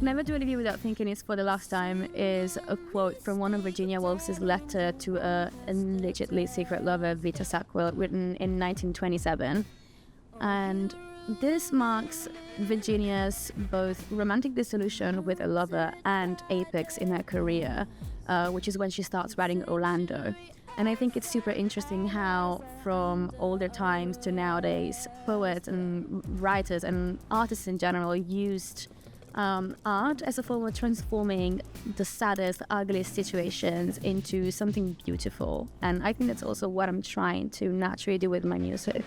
Never Do Leave You Without Thinking It's For the Last Time is a quote from one of Virginia Woolf's letter to a allegedly secret lover, Vita Sackville, written in 1927. And this marks Virginia's both romantic dissolution with a lover and apex in her career, which is when she starts writing Orlando. And I think it's super interesting how from older times to nowadays, poets and writers and artists in general used art as a form of transforming the saddest, ugliest situations into something beautiful. And I think that's also what I'm trying to naturally do with my music.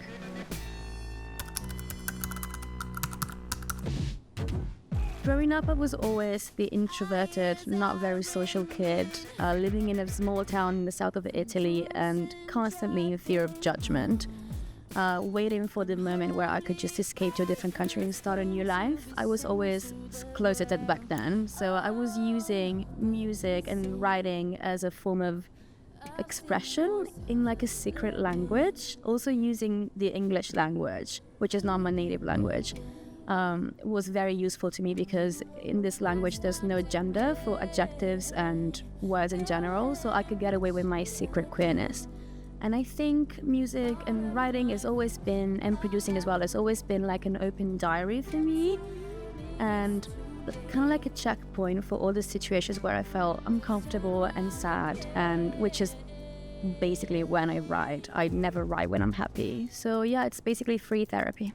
Growing up, I was always the introverted, not very social kid, living in a small town in the south of Italy and constantly in fear of judgment, waiting for the moment where I could just escape to a different country and start a new life. I was always closeted back then, so I was using music and writing as a form of expression in like a secret language, also using the English language, which is not my native language. Was very useful to me because in this language there's no gender for adjectives and words in general, so I could get away with my secret queerness. And I think music and writing has always been, and producing as well, has always been like an open diary for me, and kind of like a checkpoint for all the situations where I felt uncomfortable and sad, and which is basically when I write. I never write when I'm happy. So yeah, it's basically free therapy.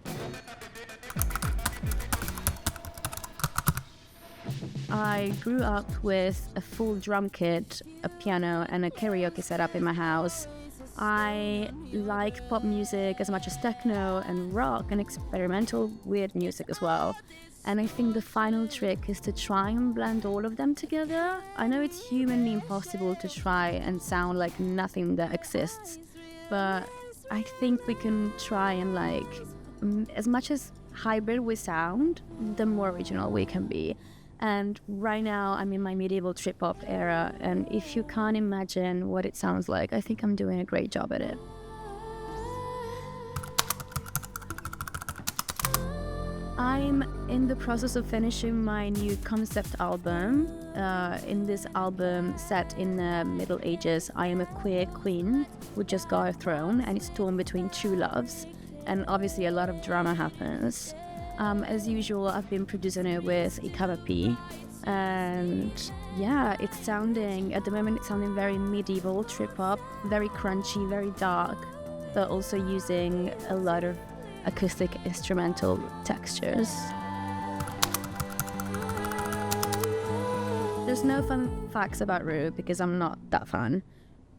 I grew up with a full drum kit, a piano, and a karaoke setup in my house. I like pop music as much as techno and rock and experimental weird music as well. And I think the final trick is to try and blend all of them together. I know it's humanly impossible to try and sound like nothing that exists, but I think we can try and as much as hybrid we sound, the more original we can be. And right now I'm in my medieval trip-hop era, and if you can't imagine what it sounds like, I think I'm doing a great job at it. I'm in the process of finishing my new concept album. In this album set in the Middle Ages, I am a queer queen who just got a throne, and it's torn between two loves, and obviously a lot of drama happens. As usual, I've been producing it with Ikava, and yeah, at the moment it's sounding very medieval, trip-hop, very crunchy, very dark, but also using a lot of acoustic instrumental textures. There's no fun facts about ROOO because I'm not that fun,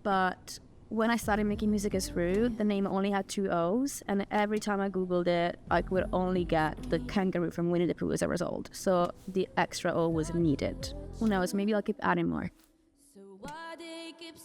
but when I started making music as ROOO, the name only had 2 O's, and every time I googled it, I could only get the kangaroo from Winnie the Pooh as a result. So the extra O was needed. Who knows, maybe I'll keep adding more. So why they keep